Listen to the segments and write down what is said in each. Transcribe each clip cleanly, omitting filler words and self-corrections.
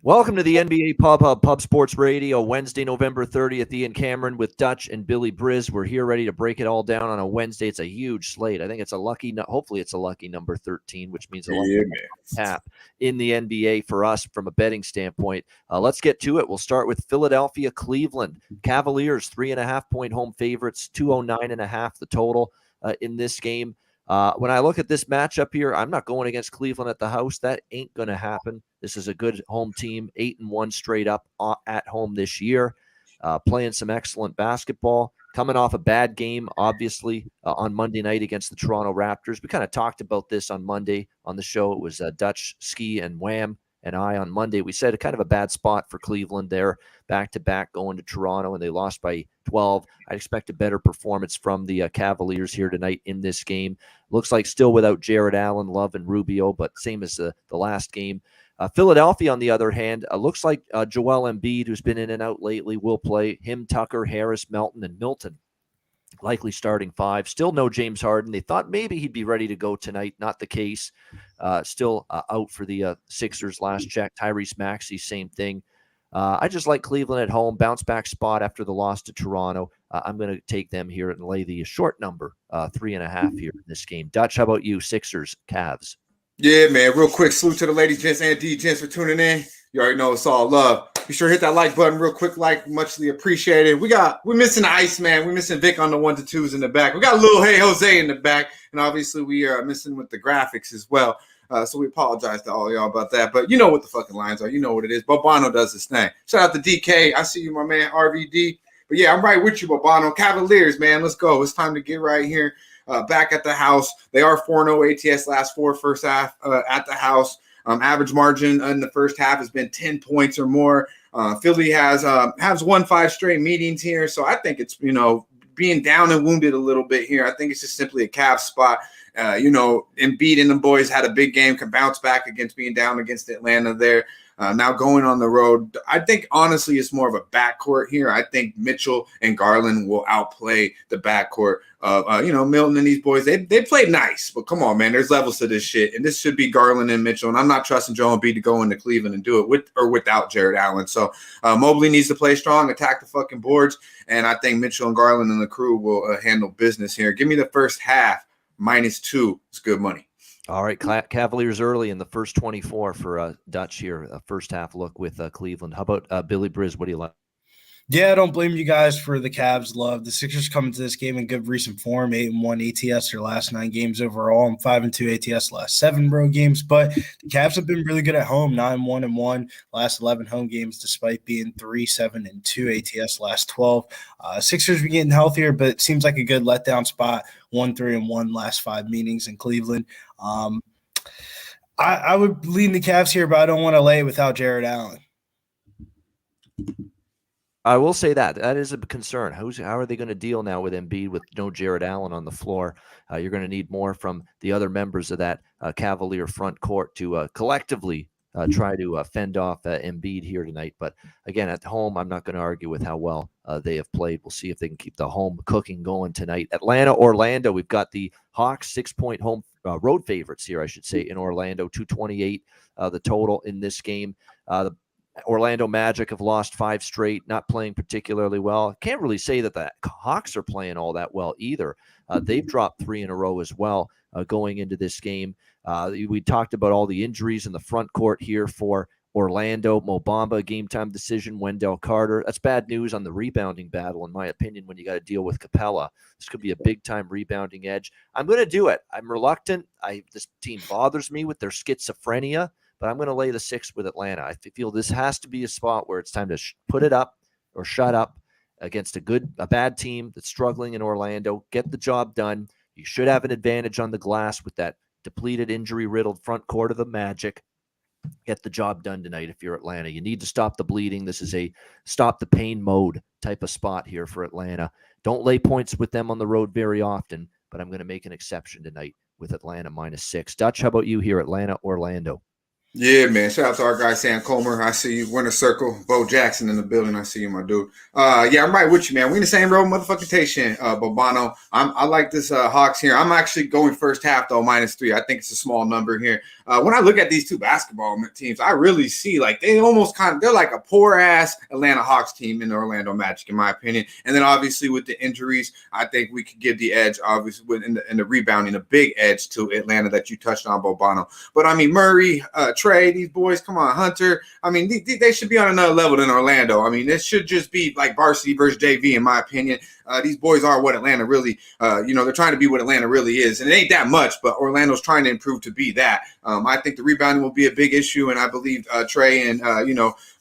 Welcome to the NBA Pub Hub Pub Sports Radio, Wednesday, November 30th. Ian Cameron with Dutch and Billy Briz. We're here ready to break it all down on a Wednesday. It's a huge slate. I think it's hopefully it's a lucky number 13, which means a lucky tap in the NBA for us from a betting standpoint. Let's get to it. We'll start with Philadelphia, Cleveland. Cavaliers, 3.5-point home favorites, 209.5 the total in this game. When I look at this matchup here, I'm not going against Cleveland at the house. That ain't going to happen. This is a good home team, 8-1 straight up at home this year, playing some excellent basketball, coming off a bad game, obviously, on Monday night against the Toronto Raptors. We kind of talked about this on Monday on the show. It was Dutch, Ski, and Wham and I on Monday. We said kind of a bad spot for Cleveland there, back-to-back going to Toronto, and they lost by 12. I expect a better performance from the Cavaliers here tonight in this game. Looks like still without Jared Allen, Love, and Rubio, but same as the last game. Philadelphia, on the other hand, looks like Joel Embiid, who's been in and out lately, will play. Him, Tucker, Harris, Melton, and Milton. Likely starting five. Still no James Harden. They thought maybe he'd be ready to go tonight. Not the case. Still out for the Sixers last check. Tyrese Maxey, same thing. I just like Cleveland at home. Bounce back spot after the loss to Toronto. I'm going to take them here and lay the short number, 3.5 here in this game. Dutch, how about you? Sixers, Cavs. Yeah, man. Real quick, salute to the ladies, gents, and D-gents for tuning in. You already know it's all love. Be sure to hit that like button real quick, muchly appreciated. We're missing Ice, man. We're missing Vic on the 1-2s in the back. We got a little Hey Jose in the back, and obviously we are missing with the graphics as well. So we apologize to all y'all about that. But you know what the fucking lines are. You know what it is. Bobano does his thing. Shout out to DK. I see you, my man, RVD. But yeah, I'm right with you, Bobano. Cavaliers, man. Let's go. It's time to get right here. Back at the house. They are 4-0 ATS last four first half at the house. Average margin in the first half has been 10 points or more. Philly has won 5 straight meetings here. So I think it's, being down and wounded a little bit here. I think it's just simply a Cavs spot. Embiid and the boys had a big game, can bounce back against being down against Atlanta there. Now going on the road, I think honestly it's more of a backcourt here. I think Mitchell and Garland will outplay the backcourt of Milton and these boys. They played nice, but come on, man, there's levels to this shit, and this should be Garland and Mitchell. And I'm not trusting Joel Embiid to go into Cleveland and do it with or without Jared Allen. So Mobley needs to play strong, attack the fucking boards, and I think Mitchell and Garland and the crew will handle business here. Give me the first half -2. It's good money. All right, Cavaliers early in the first 24 for Dutch here. A first half look with Cleveland. How about Billy Briz? What do you like? Yeah, I don't blame you guys for the Cavs love. The Sixers come into this game in good recent form, 8-1 ATS their last 9 games overall, and 5-2 ATS last 7 road games. But the Cavs have been really good at home, 9-1-1 last 11 home games, despite being 3-7-2 ATS last 12. Sixers be getting healthier, but it seems like a good letdown spot. 1-3-1 last 5 meetings in Cleveland. I would lean the Cavs here, but I don't want to lay it without Jared Allen. I will say that is a concern. How are they going to deal now with Embiid with no Jared Allen on the floor? You're going to need more from the other members of that Cavalier front court to collectively try to fend off Embiid here tonight. But again, at home, I'm not going to argue with how well they have played. We'll see if they can keep the home cooking going tonight. Atlanta, Orlando. We've got the Hawks 6-point home road favorites here, I should say, in Orlando. 228 the total in this game. The Orlando Magic have lost 5 straight, not playing particularly well. Can't really say that the Hawks are playing all that well either. They've dropped 3 in a row as well going into this game. We talked about all the injuries in the front court here for Orlando. Mo Bamba, game-time decision. Wendell Carter. That's bad news on the rebounding battle, in my opinion, when you got to deal with Capella. This could be a big-time rebounding edge. I'm going to do it. I'm reluctant. This team bothers me with their schizophrenia, but I'm going to lay the 6 with Atlanta. I feel this has to be a spot where it's time to put it up or shut up against a bad team that's struggling in Orlando. Get the job done. You should have an advantage on the glass with that depleted, injury-riddled front court of the Magic. Get the job done tonight if you're Atlanta. You need to stop the bleeding. This is a stop the pain mode type of spot here for Atlanta. Don't lay points with them on the road very often, but I'm going to make an exception tonight with Atlanta -6. Dutch, how about you here, Atlanta, Orlando? Yeah, man. Shout out to our guy Sam Comer. I see you. Winter Circle. Bo Jackson in the building. I see you, my dude. Yeah, I'm right with you, man. We in the same row, motherfucking station, Bobano. I like this Hawks here. I'm actually going first half though, -3. I think it's a small number here. When I look at these two basketball teams, I really see like they're like a poor ass Atlanta Hawks team in the Orlando Magic, in my opinion. And then obviously with the injuries, I think we could give the edge, obviously in the rebounding, a big edge to Atlanta that you touched on, Bobano. But I mean, Murray, Trey, these boys, come on, Hunter. I mean, they should be on another level than Orlando. I mean, this should just be like varsity versus JV, in my opinion. These boys are what Atlanta really, they're trying to be what Atlanta really is. And it ain't that much, but Orlando's trying to improve to be that. I think the rebounding will be a big issue, and I believe Trey and,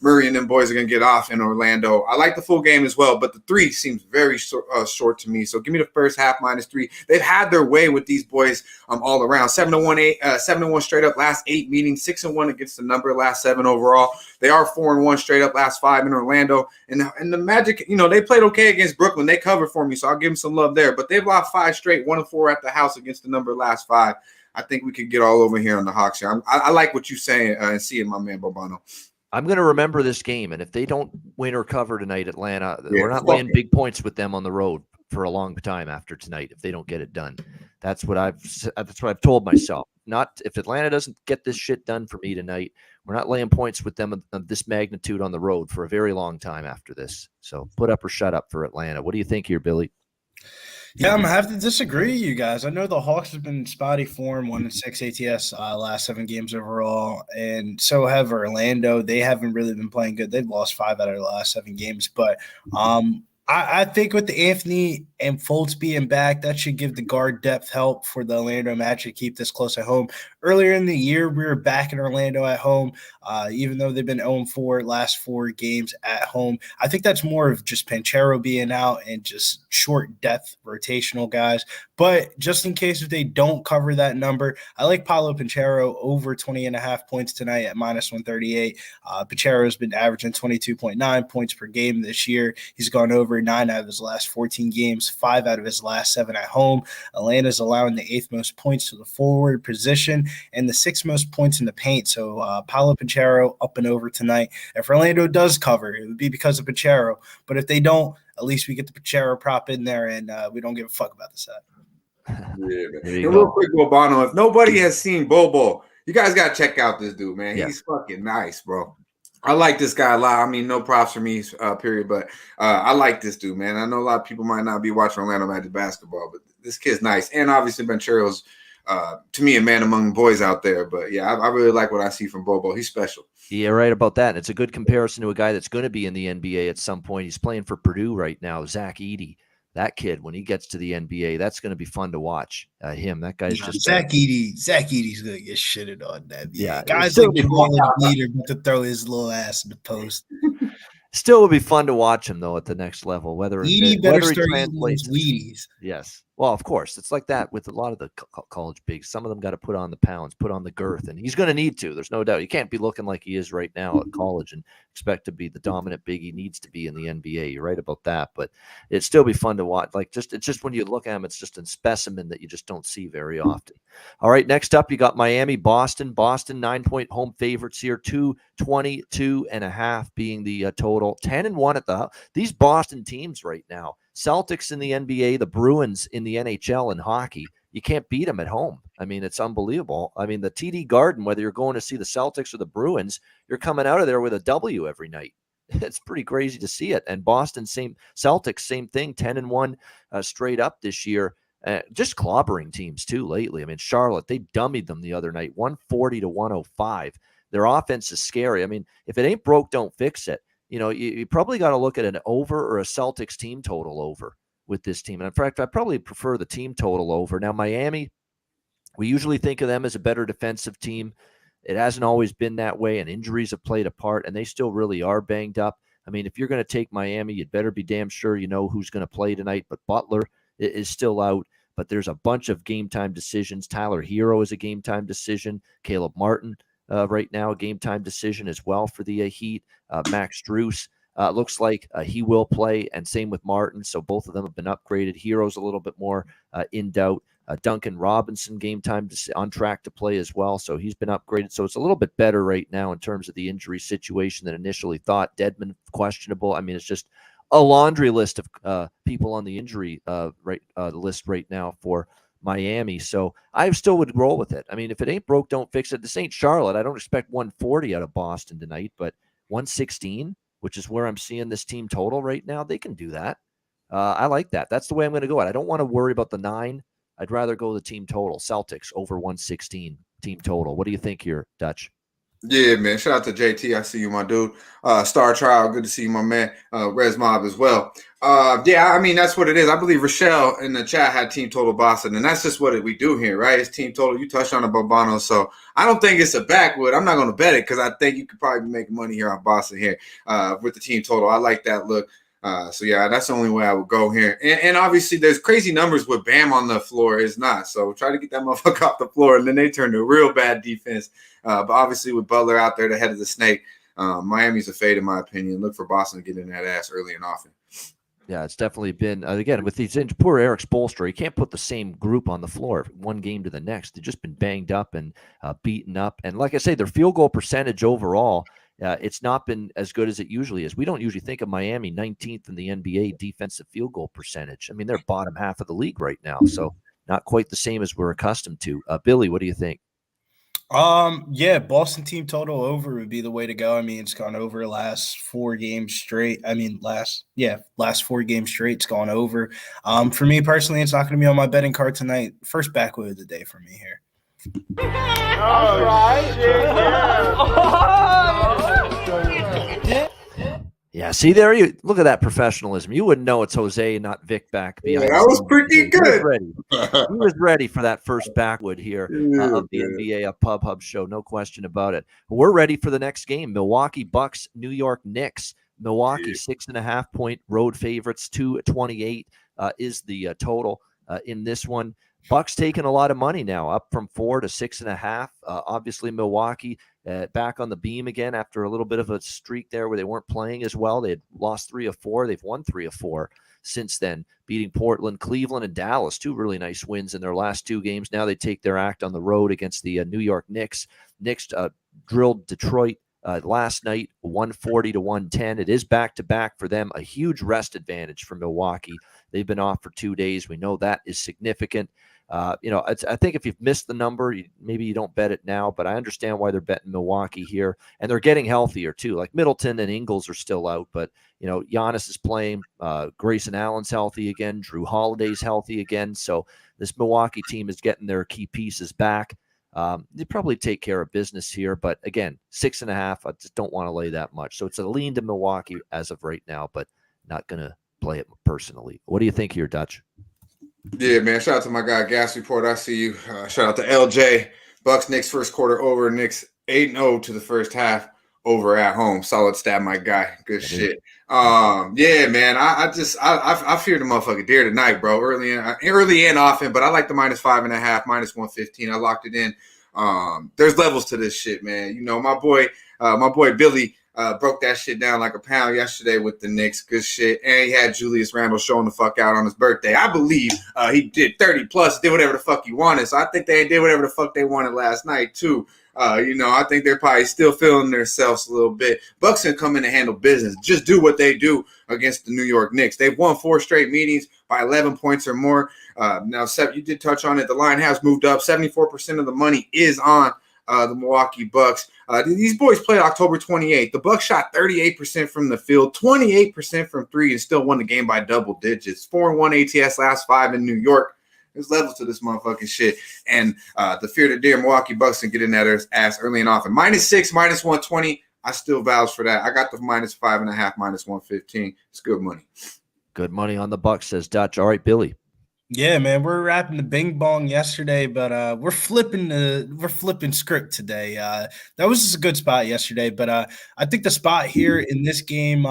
Murray and them boys are going to get off in Orlando. I like the full game as well, but the 3 seems very short to me. So give me the first half -3. They've had their way with these boys all around. 7-1 straight up last 8 meetings, 6-1 against the number last 7 overall. They are 4-1 straight up last 5 in Orlando. And the Magic, they played okay against Brooklyn. They covered for me, so I'll give them some love there. But they've lost 5 straight, 1-4 at the house against the number last 5. I think we could get all over here on the Hawks here. I like what you're saying and seeing my man Bobano. I'm going to remember this game, and if they don't win or cover tonight, Atlanta, we're not laying big points with them on the road for a long time after tonight. If they don't get it done, that's what I've told myself. Not if Atlanta doesn't get this shit done for me tonight, we're not laying points with them of this magnitude on the road for a very long time after this. So put up or shut up for Atlanta. What do you think here, Billy? Yeah, I'm gonna have to disagree with you guys. I know the Hawks have been spotty form, 1-6 ATS last 7 games overall, and so have Orlando. They haven't really been playing good. They've lost 5 out of their last 7 games, but I think with the Anthony and Fultz being back, that should give the guard depth help for the Orlando Magic to keep this close at home. Earlier in the year, we were back in Orlando at home, even though they've been 0-4 last 4 games at home. I think that's more of just Panchero being out and just short depth rotational guys. But just in case if they don't cover that number, I like Paolo Panchero over 20.5 points tonight at -138. Panchero has been averaging 22.9 points per game this year. He's gone over 9 out of his last 14 games, 5 out of his last 7 at home. Atlanta's allowing the 8th most points to the forward position and the 6th most points in the paint. So Paolo Panchero up and over tonight. If Orlando does cover, it would be because of Panchero. But if they don't, at least we get the Panchero prop in there, and we don't give a fuck about the set. Yeah, man. Real quick, Bobano, if nobody has seen Bobo, you guys got to check out this dude, man. Yeah. He's fucking nice, bro. I like this guy a lot. I mean, no props for me, period. But I like this dude, man. I know a lot of people might not be watching Orlando Magic basketball, but this kid's nice. And obviously, Banchero's, to me, a man among boys out there. But, yeah, I really like what I see from Bobo. He's special. Yeah, right about that. It's a good comparison to a guy that's going to be in the NBA at some point. He's playing for Purdue right now, Zach Edey. That kid, when he gets to the NBA, that's going to be fun to watch. That guy's just Zach Edey's going to get shitted on that. Yeah, guys think they're all in the leader, but to throw his little ass in the post. Still would be fun to watch him though at the next level. Whether he translates. Wheaties. Yes. Well, of course, it's like that with a lot of the college bigs. Some of them got to put on the pounds, put on the girth, and he's going to need to. There's no doubt. He can't be looking like he is right now at college and expect to be the dominant big he needs to be in the NBA. You're right about that, but it'd still be fun to watch. It's just when you look at him, it's just a specimen that you just don't see very often. All right, next up, you got Miami, Boston. Boston 9-point home favorites here, 222.5 being the total. 10-1 at these Boston teams right now. Celtics in the NBA, the Bruins in the NHL in hockey. You can't beat them at home. I mean, it's unbelievable. I mean, the TD Garden, whether you're going to see the Celtics or the Bruins, you're coming out of there with a W every night. It's pretty crazy to see it. And Boston, Celtics, same thing, 10-1 straight up this year. Just clobbering teams too lately. I mean, Charlotte, they dummied them the other night, 140-105. Their offense is scary. I mean, if it ain't broke, don't fix it. You probably got to look at an over or a Celtics team total over with this team. And in fact, I probably prefer the team total over. Now, Miami, we usually think of them as a better defensive team. It hasn't always been that way, and injuries have played a part, and they still really are banged up. I mean, if you're going to take Miami, you'd better be damn sure you know who's going to play tonight. But Butler is still out, but there's a bunch of game-time decisions. Tyler Hero is a game-time decision. Caleb Martin right now, a game-time decision as well for the Heat. Max Strus looks like he will play, and same with Martin. So both of them have been upgraded. Hero's a little bit more in doubt. Duncan Robinson game time on track to play as well, so he's been upgraded. So it's a little bit better right now in terms of the injury situation than initially thought. Dedmon questionable. I mean, it's just a laundry list of people on the injury list right now for Miami. So I still would roll with it. I mean, if it ain't broke, don't fix it. This ain't Charlotte. I don't expect 140 out of Boston tonight, but 116, which is where I'm seeing this team total right now, they can do that. I like that. That's the way I'm going to go. I don't want to worry about the 9. I'd rather go the team total. Celtics over 116 team total. What do you think here, Dutch? Yeah, man. Shout out to JT. I see you, my dude. Star Trial. Good to see you, my man. Res Mob as well. Yeah, I mean, that's what it is. I believe Rochelle in the chat had team total Boston, and that's just what we do here, right? It's team total. You touched on it, Bobano. So I don't think it's a backwood. I'm not going to bet it because I think you could probably make money here on Boston here with the team total. I like that look. So, yeah, that's the only way I would go here. And obviously, there's crazy numbers with Bam on the floor. Is not. So try to get that motherfucker off the floor, and then they turn to a real bad defense. But obviously, with Butler out there, the head of the snake, Miami's a fade, in my opinion. Look for Boston to get in that ass early and often. Yeah, it's definitely been, again, with these poor Eric Spoelstra, he can't put the same group on the floor one game to the next. They've just been banged up and beaten up. And like I say, their field goal percentage overall, it's not been as good as it usually is. We don't usually think of Miami 19th in the NBA defensive field goal percentage. I mean, they're bottom half of the league right now, so not quite the same as we're accustomed to. Billy, what do you think? Yeah, Boston team total over would be the way to go. I mean, it's gone over last 4 games straight. I mean, last 4 games straight, it's gone over. For me personally, it's not going to be on my betting card tonight. First backwood of the day for me here. All right. Yeah, see there, you look at that professionalism. You wouldn't know it's Jose, not Vic back behind. Yeah, that was pretty good. He was ready for that first backwood here of the NBA Pub Hub show, no question about it. We're ready for the next game: Milwaukee Bucks, New York Knicks. Milwaukee 6.5 point road favorites, 228 is the total in this one. Bucks taking a lot of money now, up from 4 to 6.5. Obviously, Milwaukee back on the beam again after a little bit of a streak there where they weren't playing as well. They had lost 3 of 4. They've won 3 of 4 since then, beating Portland, Cleveland, and Dallas. 2 really nice wins in their last 2 games. Now they take their act on the road against the New York Knicks. Knicks drilled Detroit last night, 140 to 110. It is back-to-back for them, a huge rest advantage for Milwaukee. They've been off for 2 days. We know that is significant. I think if you've missed the number, maybe you don't bet it now, but I understand why they're betting Milwaukee here. And they're getting healthier, too. Like Middleton and Ingles are still out, but, Giannis is playing. Grayson Allen's healthy again. Drew Holiday's healthy again. So this Milwaukee team is getting their key pieces back. They probably take care of business here, but again, 6.5, I just don't want to lay that much. So it's a lean to Milwaukee as of right now, but not going to play it personally. What do you think here, Dutch? Yeah, man. Shout out to my guy, Gas Report. I see you. Shout out to LJ. Bucks, Knicks first quarter over. Knicks 8-0 to the first half over at home. Solid stat, my guy. Good shit. Yeah, man. I fear the motherfucking deer tonight, bro. Early and often, but I like the -5.5, -115. I locked it in. There's levels to this shit, man. My boy Billy broke that shit down like a pound yesterday with the Knicks. Good shit. And he had Julius Randle showing the fuck out on his birthday. I believe he did 30 plus, did whatever the fuck he wanted. So I think they did whatever the fuck they wanted last night too. I think they're probably still feeling themselves a little bit. Bucks can come in and handle business. Just do what they do against the New York Knicks. They've won 4 straight meetings by 11 points or more. Now, Seth, you did touch on it. The line has moved up. 74% of the money is on the Milwaukee Bucks. These boys played October 28th. The Bucks shot 38% from the field, 28% from 3, and still won the game by double digits. 4-1 ATS last 5 in New York. There's levels to this motherfucking shit. And the fear the dear Milwaukee Bucks can get in that ass early and often. -6, -120. I still vouch for that. I got the -5.5, -115. It's good money. Good money on the Bucks, says Dutch. All right, Billy. Yeah, man, we're wrapping the bing bong yesterday, but we're flipping script today. That was just a good spot yesterday, but I think the spot here in this game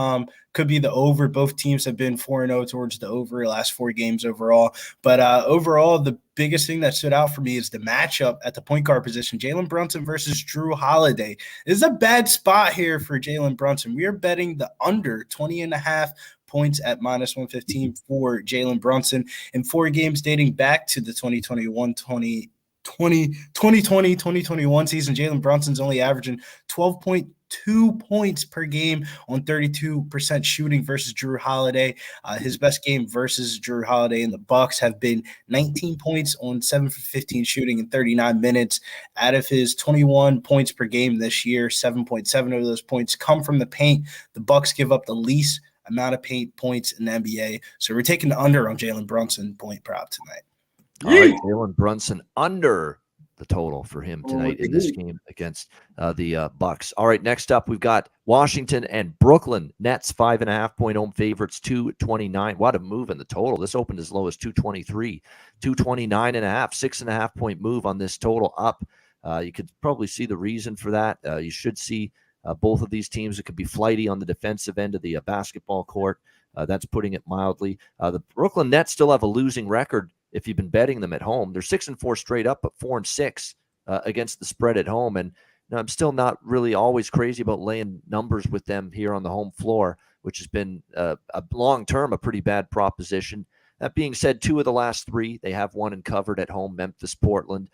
could be the over. Both teams have been 4-0 towards the over last 4 games overall. But overall, the biggest thing that stood out for me is the matchup at the point guard position, Jalen Brunson versus Drew Holiday. This is a bad spot here for Jalen Brunson. We are betting the under 20.5 points at -115 for Jalen Brunson. In 4 games dating back to the 2020-2021 season, Jalen Brunson's only averaging 12.2 points per game on 32% shooting versus Jrue Holiday. His best game versus Jrue Holiday and the Bucks have been 19 points on 7 for 15 shooting in 39 minutes. Out of his 21 points per game this year, 7.7 of those points come from the paint. The Bucks give up the least amount of paint points in the NBA. So we're taking the under on Jalen Brunson point prop tonight. All right, Jalen Brunson under the total for him tonight in this game against the Bucks. All right, next up, we've got Washington and Brooklyn Nets, 5.5-point home favorites, 229. What a move in the total. This opened as low as 223, 229.5, 6.5-point move on this total up. You could probably see the reason for that. You should see both of these teams. It could be flighty on the defensive end of the basketball court. That's putting it mildly. The Brooklyn Nets still have a losing record if you've been betting them at home. They're 6-4 straight up, but 4-6 against the spread at home. And I'm still not really always crazy about laying numbers with them here on the home floor, which has been a long-term, a pretty bad proposition. That being said, 2 of the last 3, they have won and covered at home, Memphis, Portland.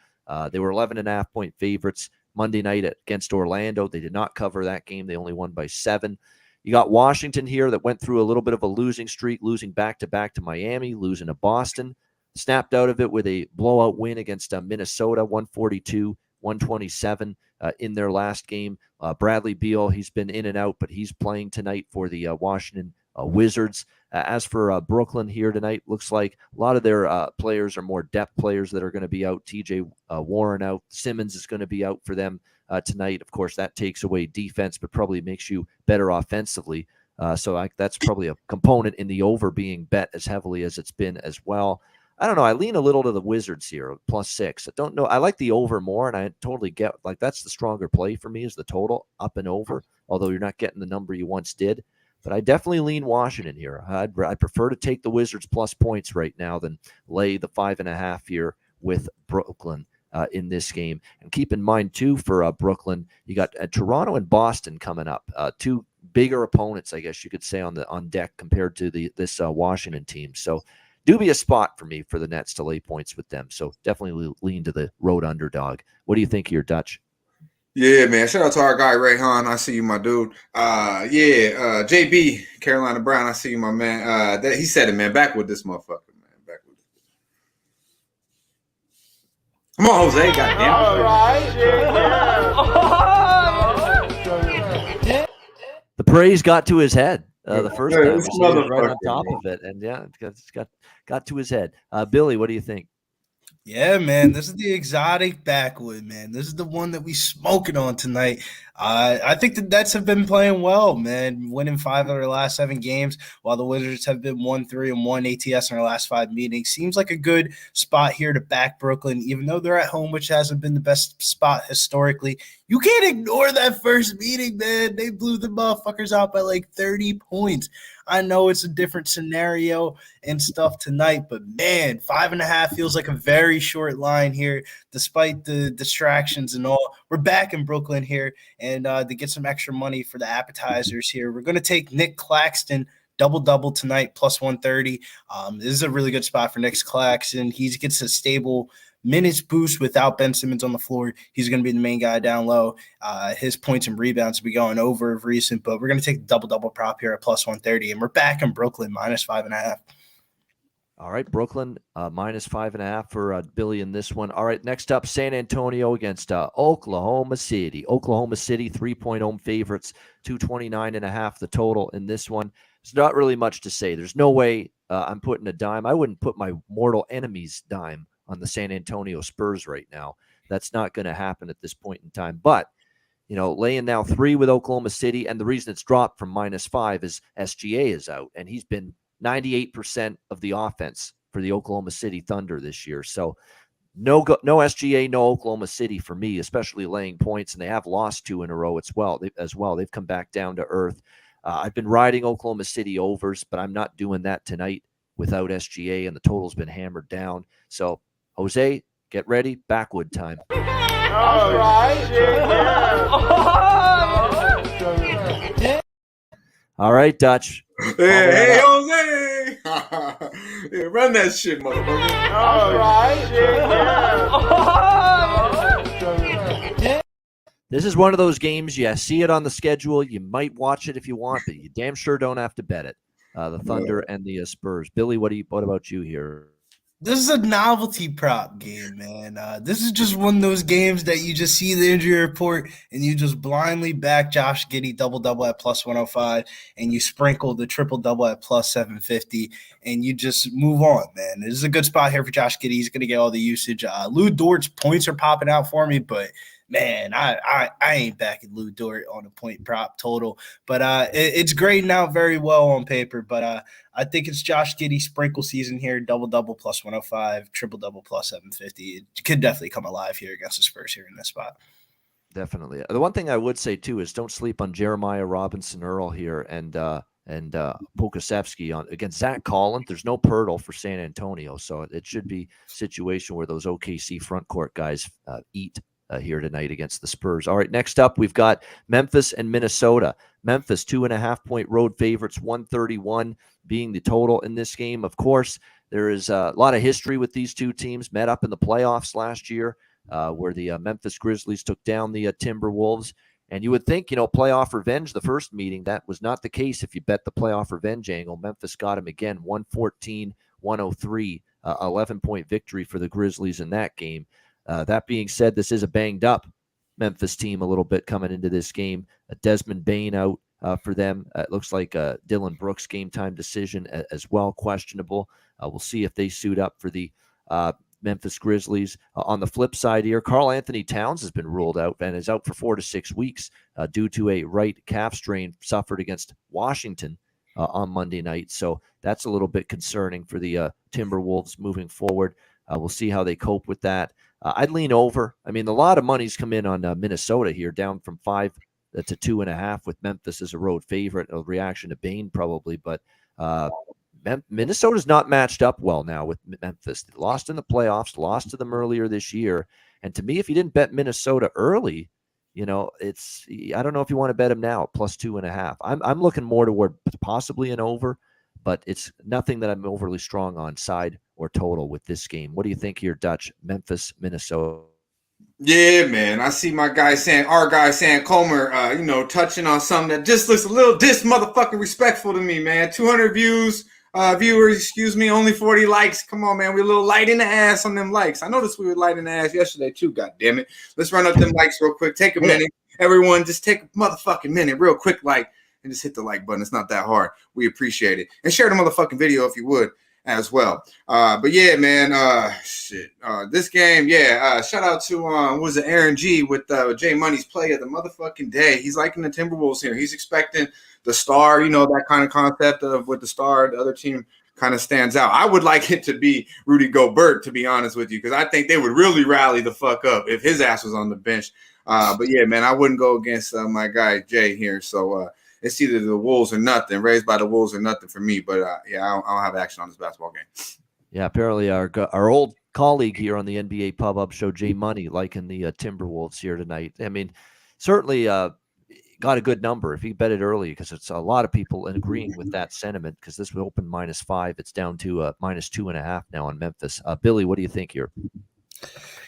They were 11.5-point favorites Monday night against Orlando. They did not cover that game. They only won by 7. You got Washington here that went through a little bit of a losing streak, losing back-to-back to Miami, losing to Boston. Snapped out of it with a blowout win against Minnesota, 142-127 in their last game. Bradley Beal, he's been in and out, but he's playing tonight for the Washington Wizards. As for Brooklyn here tonight, looks like a lot of their players are more depth players that are going to be out. TJ Warren out. Simmons is going to be out for them tonight. Of course, that takes away defense, but probably makes you better offensively. That's probably a component in the over being bet as heavily as it's been as well. I don't know. I lean a little to the Wizards here, +6. I don't know. I like the over more, and I totally get, like, that's the stronger play for me is the total up and over, although you're not getting the number you once did. But I definitely lean Washington here. I'd prefer to take the Wizards plus points right now than lay the 5.5 here with Brooklyn in this game. And keep in mind, too, for Brooklyn, you got Toronto and Boston coming up. 2 bigger opponents, I guess you could say, on deck compared to this Washington team. So do be a spot for me for the Nets to lay points with them. So definitely lean to the road underdog. What do you think here, Dutch? Yeah, man. Shout out to our guy, Rayhan. I see you, my dude. JB, Carolina Brown. I see you, my man. He said it, man. Back with this motherfucker, man. Back with it. Come on, Jose. Goddamn. All right. The praise got to his head. The first time, This he was right on motherfucker, top man. of it, and yeah, it's got to his head. Billy, what do you think? Yeah, man, this is the exotic backwood, man. This is the one that we smoking on tonight. I think the Nets have been playing well, man, winning 5 of their last 7 games, while the Wizards have been 1-3-1 ATS in their last 5 meetings. Seems like a good spot here to back Brooklyn, even though they're at home, which hasn't been the best spot historically. You can't ignore that first meeting, man. They blew the motherfuckers out by like 30 points. I know it's a different scenario and stuff tonight, but man, 5.5 feels like a very short line here, despite the distractions and all. We're back in Brooklyn here, and to get some extra money for the appetizers here, we're going to take Nick Claxton double-double tonight, +130. This is a really good spot for Nick Claxton. He gets a stable minutes boost without Ben Simmons on the floor. He's going to be the main guy down low. His points and rebounds will be going over of recent, but we're going to take the double-double prop here at +130, and we're back in Brooklyn, -5.5. All right, Brooklyn, -5.5 for Billy in this one. All right, next up, San Antonio against Oklahoma City. Oklahoma City, 3-point home favorites, 229.5 the total in this one. There's not really much to say. There's no way I'm putting a dime. I wouldn't put my mortal enemy's dime on the San Antonio Spurs right now. That's not going to happen at this point in time. But, laying now 3 with Oklahoma City, and the reason it's dropped from -5 is SGA is out, and he's been 98% of the offense for the Oklahoma City Thunder this year. So no SGA, no Oklahoma City for me, especially laying points, and they have lost 2 in a row as well. They've come back down to earth. I've been riding Oklahoma City overs, but I'm not doing that tonight without SGA, and the total's been hammered down. So, Jose, get ready. Backwood time. All right. All right, Dutch. Hey, Jose! Yeah, run that shit, motherfucker. All right. Yeah. This is one of those games. You see it on the schedule. You might watch it if you want, but you damn sure don't have to bet it. The Thunder and the Spurs. Billy, what about you here? This is a novelty prop game, man. This is just one of those games that you just see the injury report and you just blindly back Josh Giddey double-double at plus 105 and you sprinkle the triple-double at plus 750 and you just move on, man. This is a good spot here for Josh Giddey. He's going to get all the usage. Lou Dort's points are popping out for me, but man, I ain't backing Lou Dort on a point prop total, but it's grading out very well on paper. But I think it's Josh Giddey sprinkle season here, double-double plus 105, triple-double plus 750. It could definitely come alive here against the Spurs here in this spot. Definitely. The one thing I would say too is don't sleep on Jeremiah Robinson Earl here and Pokusevski on against Zach Collins. There's no Pirtle for San Antonio, so it should be a situation where those OKC front court guys eat here tonight against the Spurs. All right, next up, we've got Memphis and Minnesota. Memphis, 2.5-point road favorites, 131 being the total in this game. Of course, there is a lot of history with these two teams. Met up in the playoffs last year where the Memphis Grizzlies took down the Timberwolves. And you would think, playoff revenge, the first meeting. That was not the case if you bet the playoff revenge angle. Memphis got him again, 114-103, 11-point victory for the Grizzlies in that game. That being said, this is a banged-up Memphis team a little bit coming into this game. Desmond Bane out for them. It looks like Dylan Brooks game-time decision as well, questionable. We'll see if they suit up for the Memphis Grizzlies. On the flip side here, Karl Anthony Towns has been ruled out and is out for 4 to 6 weeks due to a right calf strain suffered against Washington on Monday night. So that's a little bit concerning for the Timberwolves moving forward. We'll see how they cope with that. I'd lean over. I mean, a lot of money's come in on Minnesota here, down from 5 to 2.5 with Memphis as a road favorite. A reaction to Bane probably, but Minnesota's not matched up well now with Memphis. They lost in the playoffs, lost to them earlier this year. And to me, if you didn't bet Minnesota early, I don't know if you want to bet them now, plus 2.5. I'm looking more toward possibly an over, but it's nothing that I'm overly strong on side or total with this game. What do you think here, Dutch? Memphis, Minnesota. Yeah, man. I see our guy Sam Comer, touching on something that just looks a little motherfucking respectful to me, man. 200 viewers, only 40 likes. Come on, man. We're a little light in the ass on them likes. I noticed we were light in the ass yesterday too, God damn it. Let's run up them likes real quick. Take a minute. Everyone, just take a motherfucking minute, real quick, and just hit the like button. It's not that hard. We appreciate it. And share the motherfucking video if you would as well. But yeah, man, this game, shout out to Aaron G with J Money's play of the motherfucking day. He's liking the Timberwolves here. He's expecting the star, that kind of concept of with the star, the other team kind of stands out. I would like it to be Rudy Gobert, to be honest with you, because I think they would really rally the fuck up if his ass was on the bench. But yeah, man, I wouldn't go against my guy Jay here. So it's either the Wolves or nothing. Raised by the Wolves or nothing for me. But I don't have action on this basketball game. Yeah, apparently our old colleague here on the NBA Pub Up Show, Jay Money, liking the Timberwolves here tonight. I mean, certainly got a good number if he bet it early, because it's a lot of people agreeing with that sentiment, because this would open -5. It's down to -2.5 now on Memphis. Billy, what do you think here?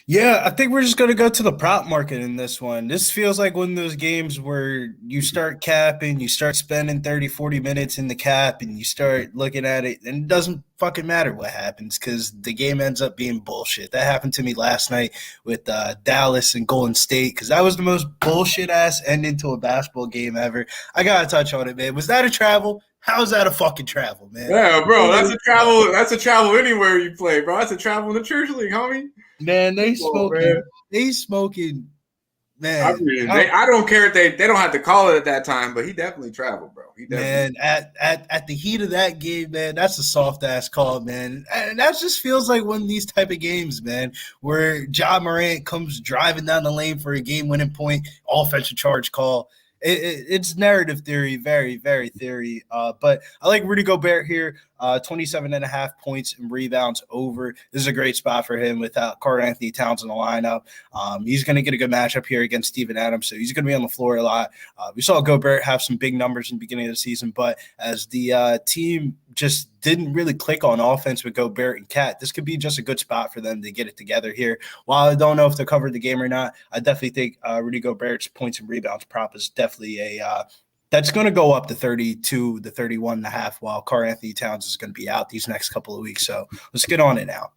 Yeah, I think we're just going to go to the prop market in this one. This feels like one of those games where you start capping, you start spending 30, 40 minutes in the cap, and you start looking at it, and it doesn't fucking matter what happens because the game ends up being bullshit. That happened to me last night with Dallas and Golden State, because that was the most bullshit-ass ending to a basketball game ever. I got to touch on it, man. Was that a travel? How is that a fucking travel, man? Yeah, bro, that's a travel. That's a travel anywhere you play, bro. That's a travel in the church league, homie. Man, they smoking. Man, I don't care if they don't have to call it at that time, but he definitely traveled, bro. Man, at the heat of that game, man, that's a soft ass call, man. And that just feels like one of these type of games, man, where Ja Morant comes driving down the lane for a game-winning point, offensive charge call. It's narrative theory, very, very theory. But I like Rudy Gobert here. 27.5 points and rebounds over. This is a great spot for him without Karl-Anthony Towns in the lineup. He's going to get a good matchup here against Steven Adams, so he's going to be on the floor a lot. We saw Gobert have some big numbers in the beginning of the season, but as the team just didn't really click on offense with Gobert and Cat, this could be just a good spot for them to get it together here. While I don't know if they'll cover the game or not, I definitely think Rudy Gobert's points and rebounds prop is definitely that's going to go up to 32 to 31.5, while Karl-Anthony Towns is going to be out these next couple of weeks. So let's get on it now.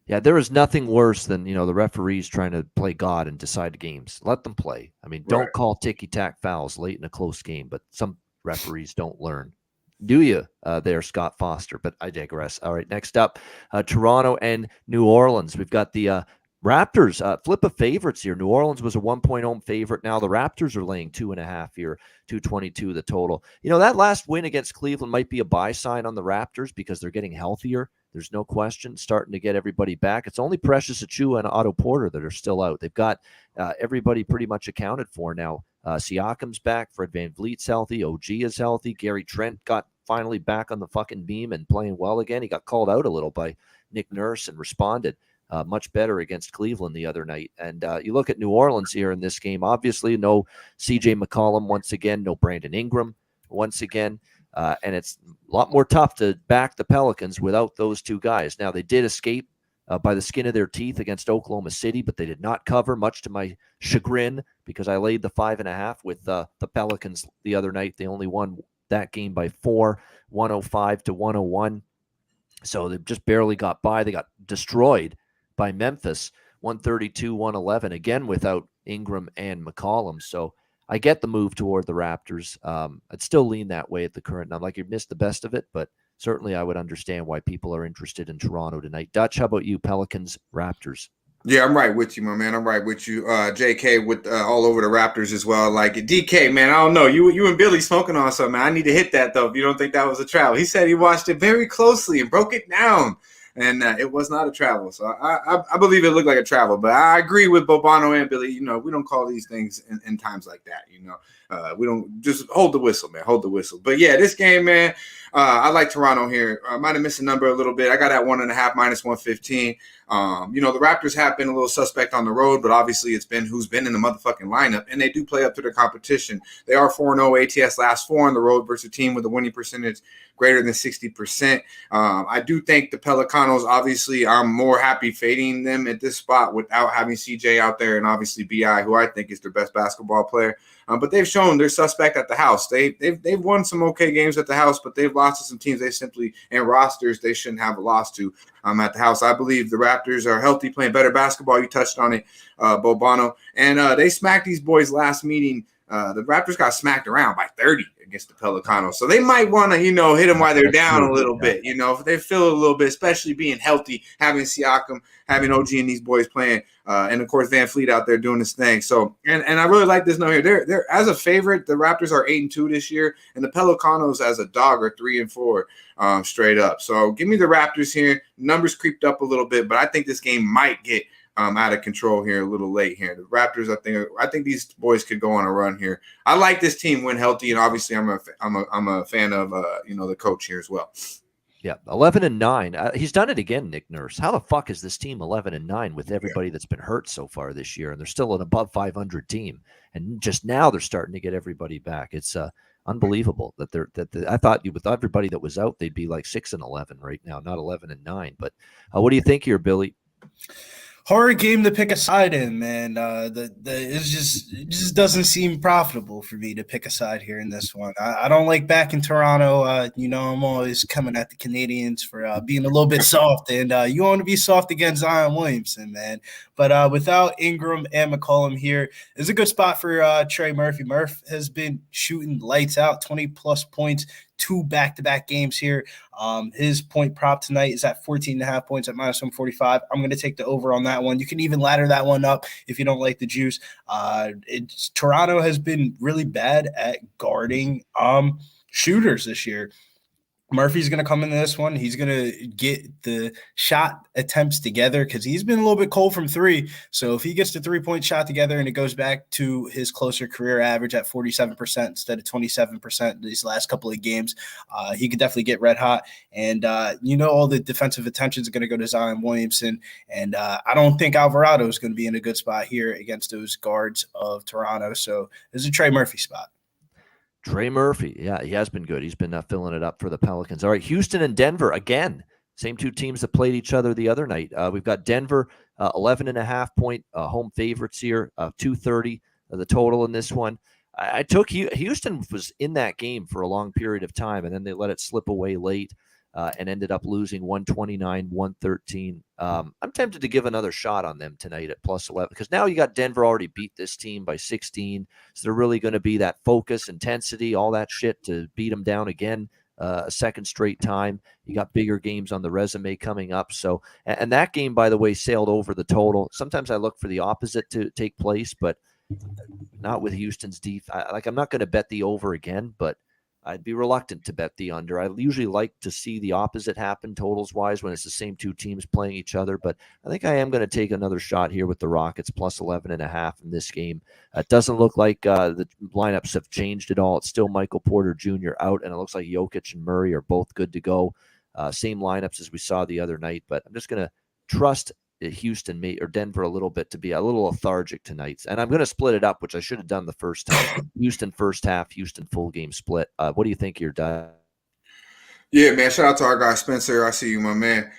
Yeah, there is nothing worse than, the referees trying to play God and decide games. Let them play. I mean, don't call ticky-tack fouls late in a close game, but some referees don't learn. Do you there, Scott Foster? But I digress. All right, next up, Toronto and New Orleans. We've got the Raptors flip of favorites here. New Orleans was a 1-point home favorite. Now the Raptors are laying 2.5 here, 222 the total. That last win against Cleveland might be a buy sign on the Raptors because they're getting healthier. There's no question, starting to get everybody back. It's only Precious Achiuwa and Otto Porter that are still out. They've got everybody pretty much accounted for now. Siakam's back. Fred VanVleet's healthy. OG is healthy. Gary Trent got finally back on the fucking beam and playing well again. He got called out a little by Nick Nurse and responded much better against Cleveland the other night. And you look at New Orleans here in this game, obviously no CJ McCollum once again, no Brandon Ingram once again. And it's a lot more tough to back the Pelicans without those two guys. Now, they did escape by the skin of their teeth against Oklahoma City, but they did not cover, much to my chagrin, because I laid the 5.5 with the Pelicans the other night. They only won that game by 4, 105 to 101. So they just barely got by. They got destroyed by Memphis, 132-111, again without Ingram and McCollum. So I get the move toward the Raptors. I'd still lean that way at the current. Not like you've missed the best of it, but certainly I would understand why people are interested in Toronto tonight. Dutch, how about you? Pelicans, Raptors. Yeah, I'm right with you, my man. I'm right with you. JK with all over the Raptors as well. Like DK, man, I don't know. You and Billy smoking on something, man. I need to hit that, though, if you don't think that was a travel. He said he watched it very closely and broke it down. And it was not a travel. So I believe it looked like a travel. But I agree with Bobano and Billy. We don't call these things in times like that. We don't just hold the whistle, man. Hold the whistle. But, yeah, this game, man, I like Toronto here. I might have missed a number a little bit. I got at 1.5 minus 115. The Raptors have been a little suspect on the road, but obviously it's been who's been in the motherfucking lineup, and they do play up to their competition. They are 4-0 ATS last 4 on the road versus a team with a winning percentage greater than 60%. I do think the Pelicanos, obviously, I'm more happy fading them at this spot without having CJ out there and obviously BI, who I think is their best basketball player. But they've shown they're suspect at the house. They've won some okay games at the house, but they've lost to some teams and rosters they shouldn't have lost to at the house. I believe the Raptors are healthy, playing better basketball. You touched on it, Bobano. And they smacked these boys last meeting. The Raptors got smacked around by 30 against the Pelicanos. So they might want to, hit them while they're down a little bit, if they feel a little bit, especially being healthy, having Siakam, having OG and these boys playing, and of course Van Fleet out there doing his thing. So, and I really like this note here. They're as a favorite, the Raptors are 8-2 this year, and the Pelicanos as a dog are 3-4 straight up. So give me the Raptors here. Numbers creeped up a little bit, but I think this game might get out of control here a little late here. The Raptors, I think these boys could go on a run here. I like this team when healthy, and obviously I'm a fan of the coach here as well. Yeah, 11-9. He's done it again, Nick Nurse. How the fuck is this team 11-9 with everybody that's been hurt so far this year, and they're still an above 500 team, and just now they're starting to get everybody back. It's unbelievable that I thought with everybody that was out they'd be like 6-11 right now, not 11-9. But what do you think here, Billy? Hard game to pick a side in, man. It just doesn't seem profitable for me to pick a side here in this one. I don't like back in Toronto. I'm always coming at the Canadians for being a little bit soft, and you want to be soft against Zion Williamson, man. But without Ingram and McCollum here, it's a good spot for Trey Murphy. Murph has been shooting lights out, 20-plus points, 2 back-to-back games here. His point prop tonight is at 14.5 points at minus 145. I'm going to take the over on that one. You can even ladder that one up if you don't like the juice. Toronto has been really bad at guarding shooters this year. Murphy's going to come into this one. He's going to get the shot attempts together because he's been a little bit cold from three. So if he gets the 3-point shot together and it goes back to his closer career average at 47% instead of 27% these last couple of games, he could definitely get red hot. And, all the defensive attention is going to go to Zion Williamson. And I don't think Alvarado is going to be in a good spot here against those guards of Toronto. So this is a Trey Murphy spot. Trey Murphy, yeah, he has been good. He's been filling it up for the Pelicans. All right, Houston and Denver, again, same two teams that played each other the other night. We've got Denver, 11.5-point home favorites here, 230 the total in this one. I took Houston was in that game for a long period of time, and then they let it slip away late and ended up losing 129-113. I'm tempted to give another shot on them tonight at plus 11 because now you got Denver already beat this team by 16. So they're really going to be that focus, intensity, all that shit to beat them down again a second straight time. You got bigger games on the resume coming up. So, and that game, by the way, sailed over the total. Sometimes I look for the opposite to take place, but not with Houston's defense. I'm not going to bet the over again, but I'd be reluctant to bet the under. I usually like to see the opposite happen totals-wise when it's the same two teams playing each other, but I think I am going to take another shot here with the Rockets plus 11.5 in this game. It doesn't look like the lineups have changed at all. It's still Michael Porter Jr. out, and it looks like Jokic and Murray are both good to go. Same lineups as we saw the other night, but I'm just going to trust Houston or Denver a little bit to be a little lethargic tonight. And I'm going to split it up, which I should have done the first time. Houston first half, Houston full game split. What do you think here, Doug? Yeah, man. Shout out to our guy Spencer. I see you, my man.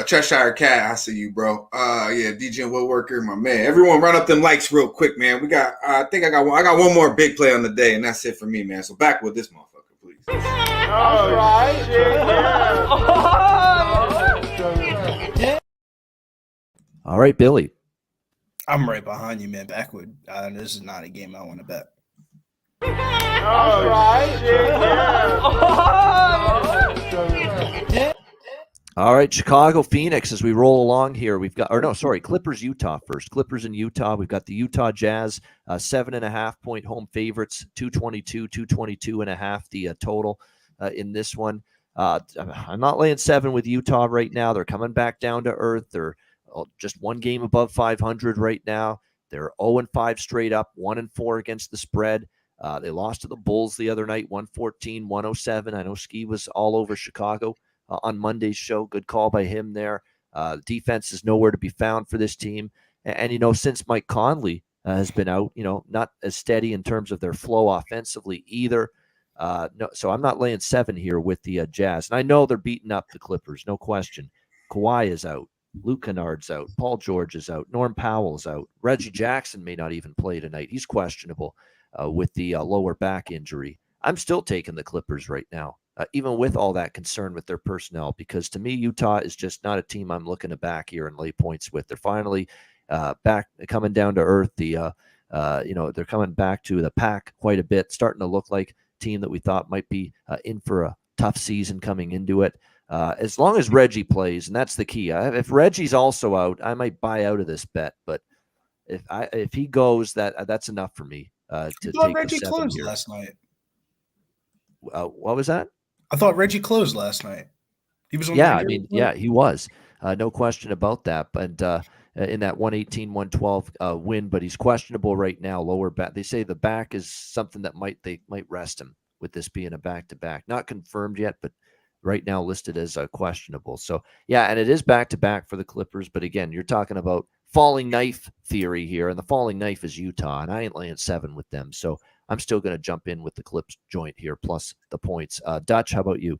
Cheshire Cat, I see you, bro. Yeah, DJ Woodworker, my man. Everyone run up them likes real quick, man. We got I got one more big play on the day, and that's it for me, man. So back with this motherfucker, please. All right. Yeah. All right, Billy. I'm right behind you, man. Backwood. This is not a game I want to bet. All right. Yeah. All right, Chicago, Phoenix, as we roll along here, we've got, Clippers, Utah first. Clippers in Utah. We've got the Utah Jazz, 7.5-point home favorites, 222.5 the total in this one. I'm not laying 7 with Utah right now. They're coming back down to earth. They're just one game above 500 right now. They're 0-5 straight up, 1-4 against the spread. They lost to the Bulls the other night, 114-107. I know Ski was all over Chicago on Monday's show. Good call by him there. Defense is nowhere to be found for this team. And since Mike Conley has been out, not as steady in terms of their flow offensively either. So I'm not laying 7 here with the Jazz. And I know they're beating up the Clippers, no question. Kawhi is out. Luke Kennard's out. Paul George is out. Norm Powell's out. Reggie Jackson may not even play tonight. He's questionable with the lower back injury. I'm still taking the Clippers right now, even with all that concern with their personnel, because to me, Utah is just not a team I'm looking to back here and lay points with. They're finally back, coming down to earth. They're coming back to the pack quite a bit, starting to look like a team that we thought might be in for a tough season coming into it. As long as Reggie plays, and that's the key. If Reggie's also out, I might buy out of this bet. But if he goes, that's enough for me to take Reggie the 7 closed here. last night. What was that? I thought Reggie closed last night. He was on. He was. No question about that. But in that 118-112 win, but he's questionable right now. Lower back. They say the back is something that they might rest him with this being a back-to-back. Not confirmed yet, but right now listed as questionable. So, yeah, and it is back-to-back for the Clippers. But, again, you're talking about falling knife theory here, and the falling knife is Utah, and I ain't laying 7 with them. So I'm still going to jump in with the Clips joint here, plus the points. Dutch, how about you?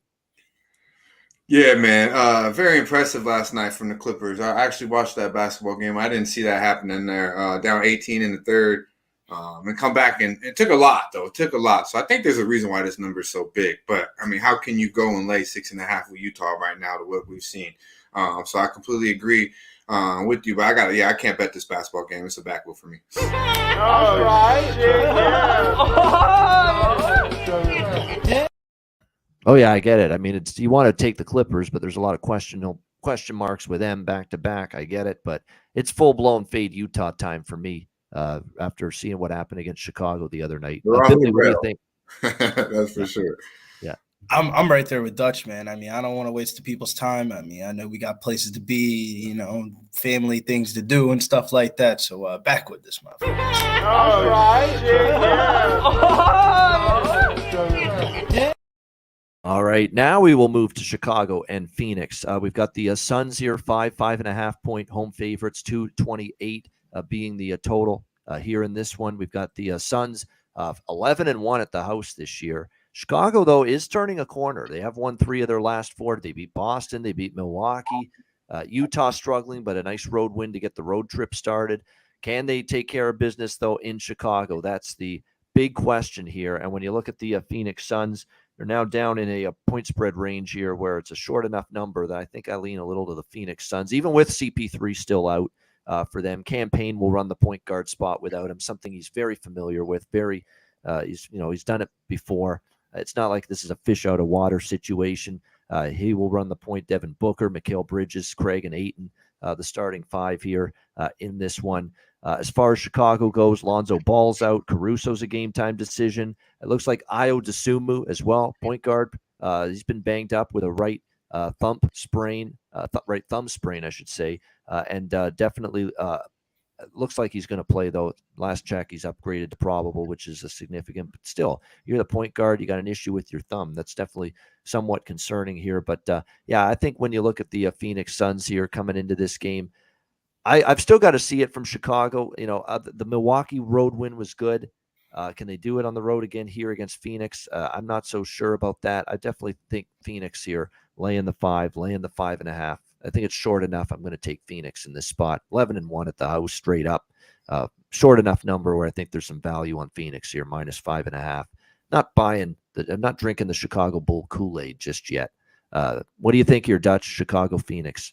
Yeah, man. Very impressive last night from the Clippers. I actually watched that basketball game. I didn't see that happening there. Down 18 in the third. And come back, and it took a lot, though. It took a lot. So I think there's a reason why this number is so big. But, I mean, how can you go and lay 6.5 with Utah right now to what we've seen? So I completely agree with you. But I can't bet this basketball game. It's a backwood for me. All right. Yeah. Oh, yeah, I get it. I mean, you want to take the Clippers, but there's a lot of question marks with them back-to-back. I get it. But it's full-blown fade Utah time for me. After seeing what happened against Chicago the other night. Billy, what do you think? That's for sure. Yeah. I'm right there with Dutch, man. I mean, I don't want to waste the people's time. I mean, I know we got places to be, family things to do and stuff like that. So back with this, motherfucker. All right. Yeah. All right, now we will move to Chicago and Phoenix. We've got the Suns here, 5.5 point home favorites, 228 being the total here in this one. We've got the Suns 11-1 at the house this year. Chicago, though, is turning a corner. They have won 3 of their last 4. They beat Boston. They beat Milwaukee. Utah struggling, but a nice road win to get the road trip started. Can they take care of business, though, in Chicago? That's the big question here. And when you look at the Phoenix Suns, they're now down in a point spread range here where it's a short enough number that I think I lean a little to the Phoenix Suns, even with CP3 still out for them. Campaign will run the point guard spot without him, something he's very familiar with. He's done it before. It's not like this is a fish out of water situation. He will run the point. Devin Booker, Mikal Bridges, Craig, and Ayton, the starting 5 here in this one. As far as Chicago goes, Lonzo Ball's out. Caruso's a game-time decision. It looks like Ayo Dosunmu as well, point guard. He's been banged up with a right thumb sprain, I should say, and definitely looks like he's going to play, though. Last check, he's upgraded to probable, which is a significant. But still, you're the point guard. You got an issue with your thumb. That's definitely somewhat concerning here. But, I think when you look at the Phoenix Suns here coming into this game, I've still got to see it from Chicago. The Milwaukee road win was good. Can they do it on the road again here against Phoenix? I'm not so sure about that. I definitely think Phoenix here, laying the 5.5. I think it's short enough. I'm going to take Phoenix in this spot. 11-1 at the house, straight up. Short enough number where I think there's some value on Phoenix here, -5.5. I'm not drinking the Chicago Bull Kool-Aid just yet. What do you think here, Dutch? Chicago, Phoenix?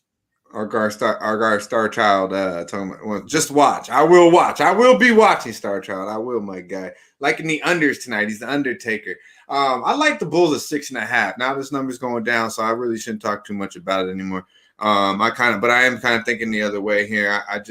Our guard Star Child talking about, well, just watch. I will watch. I will be watching, Star Child. I will, my guy. Liking the unders tonight. He's the Undertaker. I like the Bulls at 6.5. Now this number's going down, so I really shouldn't talk too much about it anymore. But I am kind of thinking the other way here. I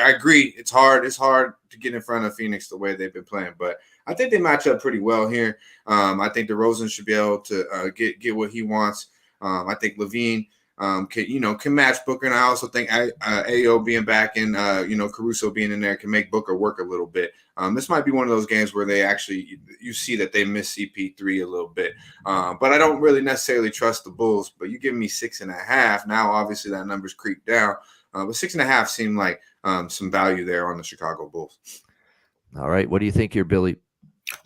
agree. It's hard. It's hard to get in front of Phoenix the way they've been playing, but I think they match up pretty well here. I think DeRozan should be able to get what he wants. I think Levine can match Booker, and I also think Ayo being back and Caruso being in there can make Booker work a little bit. This might be one of those games where you see that they miss CP3 a little bit, but I don't really necessarily trust the Bulls. But you give me 6.5 now. Obviously, that number's creeped down, but 6.5 seemed like some value there on the Chicago Bulls. All right, what do you think here, Billy?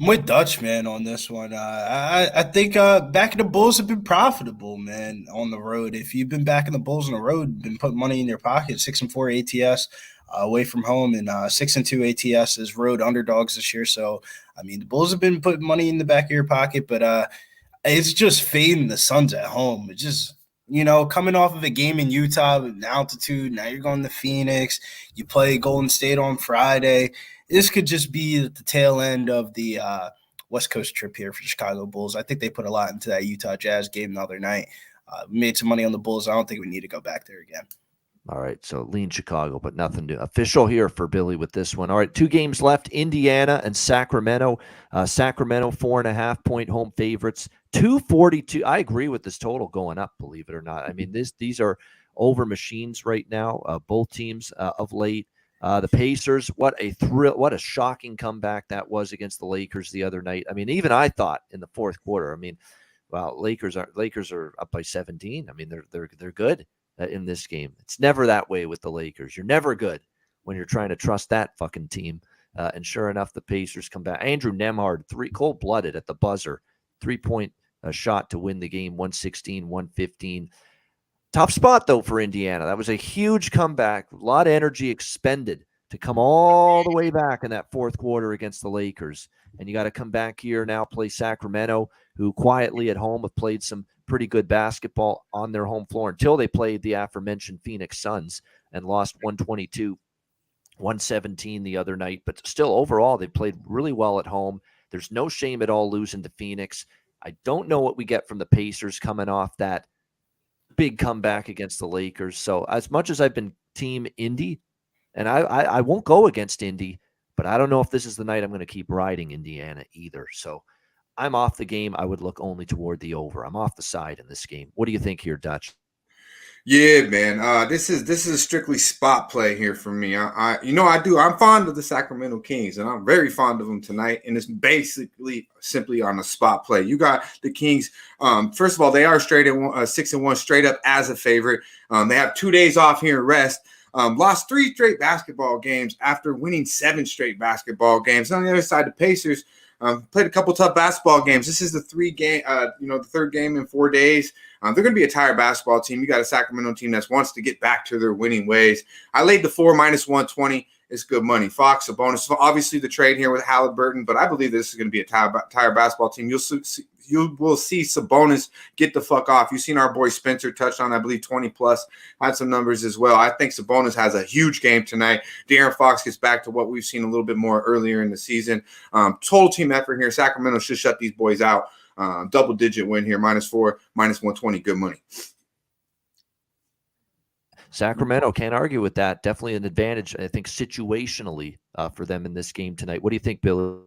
I'm with Dutch, man, on this one. I think backing the Bulls have been profitable, man, on the road. If you've been backing the Bulls on the road, been putting money in your pocket, 6-4 ATS away from home, and 6-2 ATS as road underdogs this year. So, I mean, the Bulls have been putting money in the back of your pocket, but it's just fading the Suns at home. It's just, coming off of a game in Utah with altitude, now you're going to Phoenix. You play Golden State on Friday. This could just be the tail end of the West Coast trip here for the Chicago Bulls. I think they put a lot into that Utah Jazz game the other night. We made some money on the Bulls. I don't think we need to go back there again. All right, so lean Chicago, but nothing new. Official here for Billy with this one. All right, 2 games left, Indiana and Sacramento. Sacramento, 4.5 point home favorites, 242. I agree with this total going up, believe it or not. I mean, these are over machines right now, both teams of late. The Pacers, what a thrill, what a shocking comeback that was against the Lakers the other night. I mean, even I thought in the fourth quarter, Lakers are up by 17. I mean, they're good in this game. It's never that way with the Lakers. You're never good when you're trying to trust that fucking team. And sure enough, the Pacers come back. Andrew Nembhard, cold-blooded at the buzzer, 3-point shot to win the game, 116-115. Tough spot, though, for Indiana. That was a huge comeback. A lot of energy expended to come all the way back in that fourth quarter against the Lakers. And you got to come back here now, play Sacramento, who quietly at home have played some pretty good basketball on their home floor until they played the aforementioned Phoenix Suns and lost 122-117 the other night. But still, overall, they played really well at home. There's no shame at all losing to Phoenix. I don't know what we get from the Pacers coming off that big comeback against the Lakers. So as much as I've been team Indy, and I won't go against Indy, but I don't know if this is the night I'm going to keep riding Indiana either. So I'm off the game. I would look only toward the over. I'm off the side in this game. What do you think here, Dutch? Yeah, man. This is a strictly spot play here for me. I'm fond of the Sacramento Kings, and I'm very fond of them tonight. And it's basically simply on a spot play. You got the Kings. First of all, they are 6-1 straight up as a favorite. They have 2 days off here and rest. Lost 3 straight basketball games after winning 7 straight basketball games. On the other side, the Pacers played a couple tough basketball games. This is the third game in 4 days. They're going to be a tired basketball team. You got a Sacramento team that wants to get back to their winning ways. I laid the 4 -120. It's good money. Fox, a bonus. Obviously, the trade here with Halliburton, but I believe this is going to be a tired basketball team. You will see Sabonis get the fuck off. You've seen our boy Spencer touched on, I believe, 20+. Had some numbers as well. I think Sabonis has a huge game tonight. De'Aaron Fox gets back to what we've seen a little bit more earlier in the season. Total team effort here. Sacramento should shut these boys out. Double-digit win here, -4, -120. Good money. Sacramento, can't argue with that. Definitely an advantage, I think, situationally for them in this game tonight. What do you think, Billy?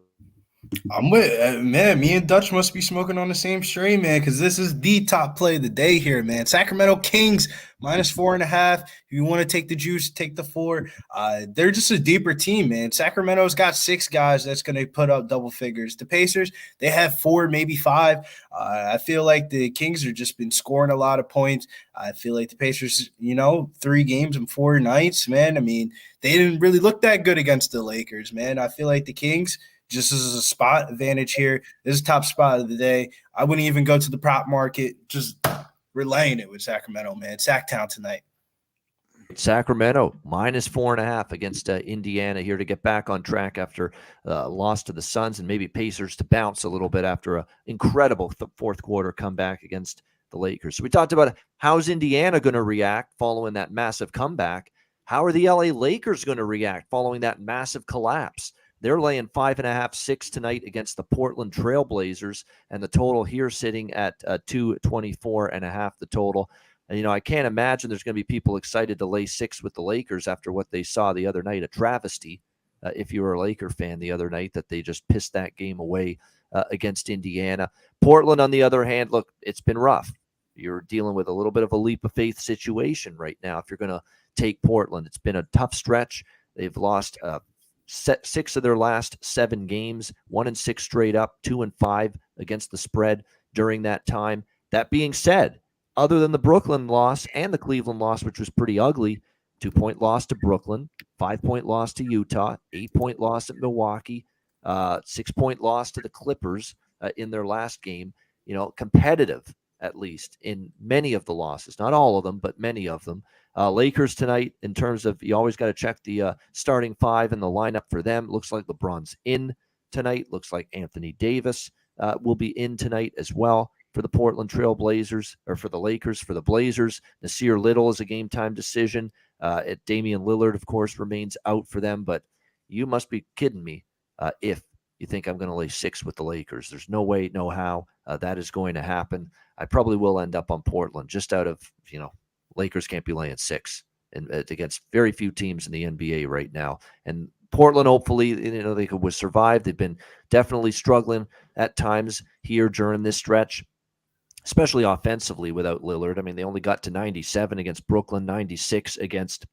I'm with man. Me and Dutch must be smoking on the same strain, man, because this is the top play of the day here, man. Sacramento Kings -4.5. If you want to take the juice, take the 4. They're just a deeper team, man. Sacramento's got 6 guys that's going to put up double figures. The Pacers, they have 4, maybe 5. I feel like the Kings have just been scoring a lot of points. I feel like the Pacers, 3 games and 4 nights, man. I mean, they didn't really look that good against the Lakers, man. I feel like the Kings, just as a spot advantage here, this is top spot of the day. I wouldn't even go to the prop market. Just relaying it with Sacramento, man. Sacktown tonight. Sacramento -4.5 against Indiana here to get back on track after loss to the Suns, and maybe Pacers to bounce a little bit after an incredible fourth quarter comeback against the Lakers. So we talked about how's Indiana going to react following that massive comeback. How are the LA Lakers going to react following that massive collapse? They're laying 5.5, 6 tonight against the Portland Trail Blazers, and the total here sitting at 224.5. The total. And, I can't imagine there's going to be people excited to lay 6 with the Lakers after what they saw the other night. A travesty, if you were a Laker fan the other night, that they just pissed that game away against Indiana. Portland, on the other hand, look, it's been rough. You're dealing with a little bit of a leap of faith situation right now. If you're going to take Portland, it's been a tough stretch. They've lost 6 of their last 7 games, 1-6 straight up, 2-5 against the spread during that time. That being said, other than the Brooklyn loss and the Cleveland loss, which was pretty ugly, 2-point loss to Brooklyn, 5-point loss to Utah, 8-point loss at Milwaukee, 6-point loss to the Clippers in their last game, competitive at least in many of the losses, not all of them, but many of them. Lakers tonight, in terms of, you always got to check the starting 5 and the lineup for them. Looks like LeBron's in tonight. Looks like Anthony Davis will be in tonight as well for the Portland Trail Blazers, or for the Lakers. For the Blazers, Nasir Little is a game-time decision. Damian Lillard, of course, remains out for them, but you must be kidding me if you think I'm going to lay 6 with the Lakers. There's no way, no how that is going to happen. I probably will end up on Portland just out of, Lakers can't be laying 6 against very few teams in the NBA right now. And Portland, hopefully, they could survive. They've been definitely struggling at times here during this stretch, especially offensively without Lillard. I mean, they only got to 97 against Brooklyn, 96 against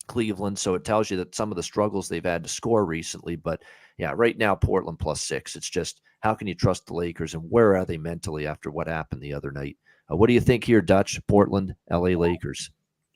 Cleveland. So it tells you that some of the struggles they've had to score recently. But yeah, right now, Portland +6. It's just, how can you trust the Lakers, and where are they mentally after what happened the other night? What do you think here, Dutch? Portland, LA Lakers.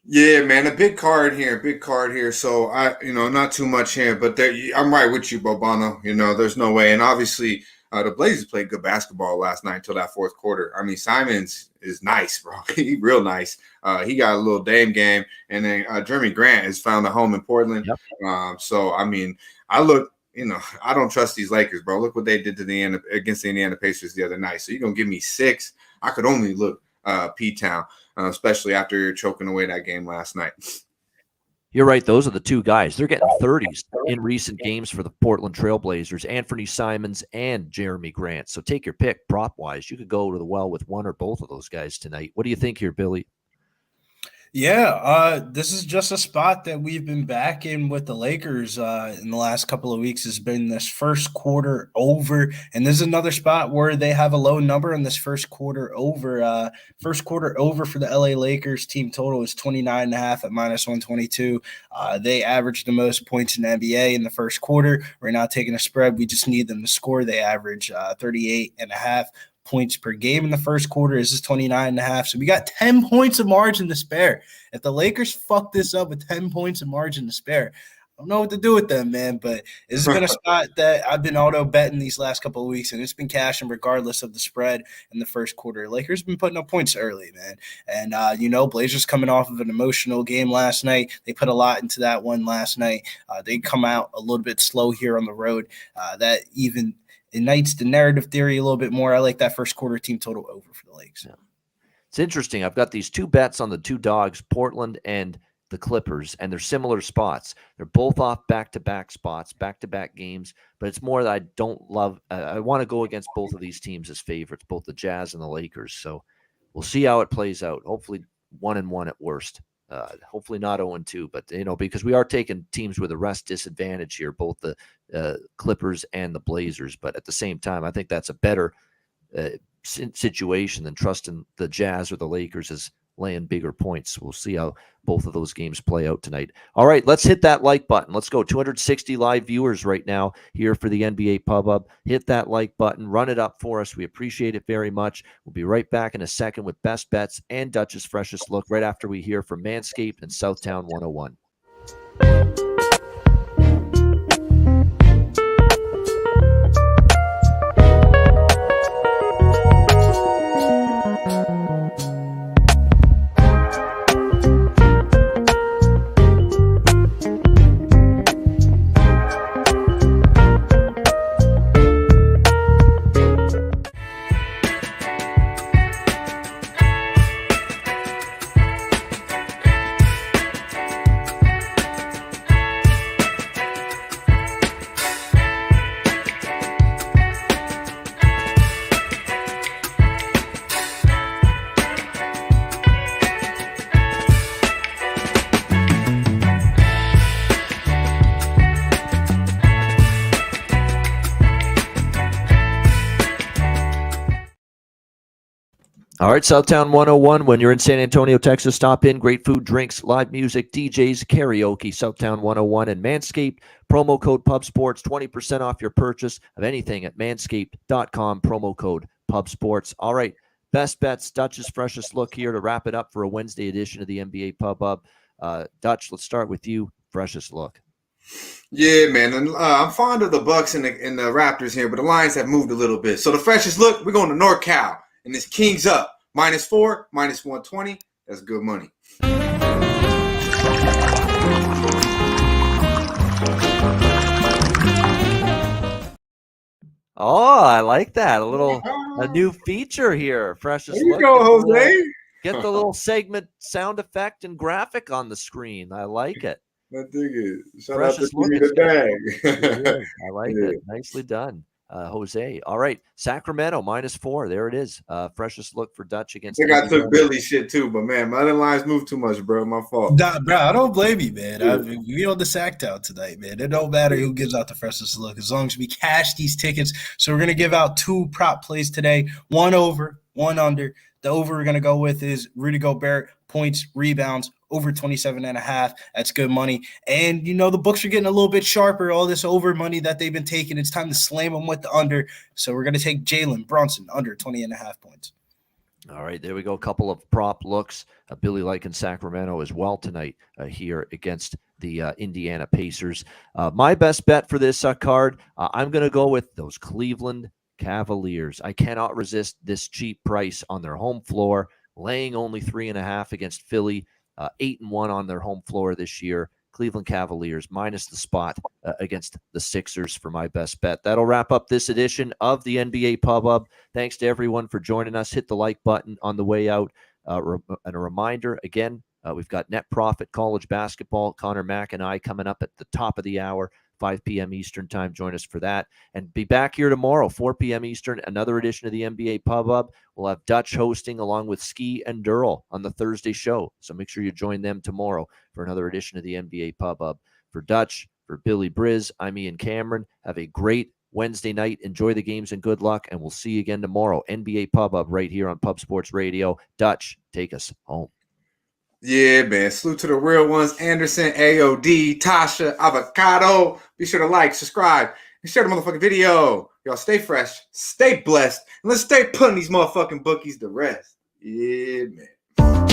Yeah, man, a big card here. So not too much here, but I'm right with you, Bobano. There's no way. And obviously, the Blazers played good basketball last night until that fourth quarter. I mean, Simons is nice, bro. He real nice. He got a little Dame game, and then Jeremy Grant has found a home in Portland. Yep. So I mean, I don't trust these Lakers, bro. Look what they did to against the Indiana Pacers the other night. So you're gonna give me 6? I could only look P-Town, especially after choking away that game last night. You're right. Those are the 2 guys. They're getting 30s in recent games for the Portland Trail Blazers, Anthony Simons and Jeremy Grant. So take your pick prop-wise. You could go to the well with one or both of those guys tonight. What do you think here, Billy? Yeah, this is just a spot that we've been back in with the Lakers in the last couple of weeks. Has been this first quarter over, and this is another spot where they have a low number in this first quarter over. First quarter over for the LA Lakers team total is 29.5 at -122. They averaged the most points in the NBA in the first quarter. We're not taking a spread. We just need them to score. They average 38.5 points per game in the first quarter. This is 29.5. So we got 10 points of margin to spare. If the Lakers fuck this up with 10 points of margin to spare, I don't know what to do with them, man. But this has been a spot that I've been auto betting these last couple of weeks, and it's been cashing regardless of the spread in the first quarter. Lakers been putting up points early, man. And, Blazers coming off of an emotional game last night. They put a lot into that one last night. They come out a little bit slow here on the road. That even ignites the narrative theory a little bit more. I like that first quarter team total over for the Lakers. Yeah. It's interesting. I've got these two bets on the two dogs, Portland and the Clippers, and they're similar spots. They're both off back-to-back spots, back-to-back games, but it's more that I don't love. I want to go against both of these teams as favorites, both the Jazz and the Lakers. So we'll see how it plays out. Hopefully 1-1 at worst. Hopefully not 0-2, but because we are taking teams with a rest disadvantage here, both the Clippers and the Blazers. But at the same time, I think that's a better situation than trusting the Jazz or the Lakers as laying bigger points. We'll see how both of those games play out tonight. All right, let's hit that like button. Let's go. 260 live viewers right now here for the NBA Pub Hub. Hit that like button. Run it up for us. We appreciate it very much. We'll be right back in a second with best bets and Dutch's freshest look right after we hear from Manscaped and Southtown 101. All right, Southtown 101. When you're in San Antonio, Texas, stop in. Great food, drinks, live music, DJs, karaoke. Southtown 101 and Manscaped. Promo code PubSports, 20% off your purchase of anything at manscaped.com. Promo code PubSports. All right, best bets, Dutch's freshest look here to wrap it up for a Wednesday edition of the NBA Pub Hub. Dutch, let's start with you. Freshest look. Yeah, man. And, I'm fond of the Bucks and the Raptors here, but the Lions have moved a little bit. So the freshest look, we're going to NorCal. And this Kings up. -4, -120. That's good money. Oh, I like that. A new feature here. Freshest There you look. go, Jose. Get the little segment sound effect and graphic on the screen. I like it. I dig it. Shout Freshest out to look the is bag. I like it. Nicely done. Jose. All right. Sacramento -4. There it is. Freshest look for Dutch against. I think I took Billy shit too, but man, my other lines moved too much, bro. My fault. Nah, bro, I don't blame you, man. We on the sacked out tonight, man. It don't matter who gives out the freshest look as long as we cash these tickets. So we're gonna give out 2 prop plays today: 1 over, 1 under. The over we're gonna go with is Rudy Gobert points, rebounds, over 27.5. That's good money. And, the books are getting a little bit sharper. All this over money that they've been taking, it's time to slam them with the under. So we're going to take Jalen Brunson under 20.5 points. All right, there we go. A couple of prop looks. Billy liking Sacramento as well tonight here against the Indiana Pacers. My best bet for this card, I'm going to go with those Cleveland Cavaliers. I cannot resist this cheap price on their home floor, laying only 3.5 against Philly. 8-1 on their home floor this year. Cleveland Cavaliers minus the spot against the Sixers for my best bet. That'll wrap up this edition of the NBA Pub Hub. Thanks to everyone for joining us. Hit the like button on the way out. And a reminder, again, we've got Net Profit College Basketball. Connor Mack and I coming up at the top of the hour. 5 p.m. Eastern time. Join us for that. And be back here tomorrow, 4 p.m. Eastern, another edition of the NBA Pub Up. We'll have Dutch hosting along with Ski and Durrell on the Thursday show. So make sure you join them tomorrow for another edition of the NBA Pub Up. For Dutch, for Billy Briz, I'm Ian Cameron. Have a great Wednesday night. Enjoy the games and good luck. And we'll see you again tomorrow. NBA Pub Up right here on Pub Sports Radio. Dutch, take us home. Yeah, man. Salute to the real ones. Anderson, AOD, Tasha, Avocado. Be sure to like, subscribe, and share the motherfucking video. Y'all stay fresh, stay blessed, and let's stay putting these motherfucking bookies to rest. Yeah, man.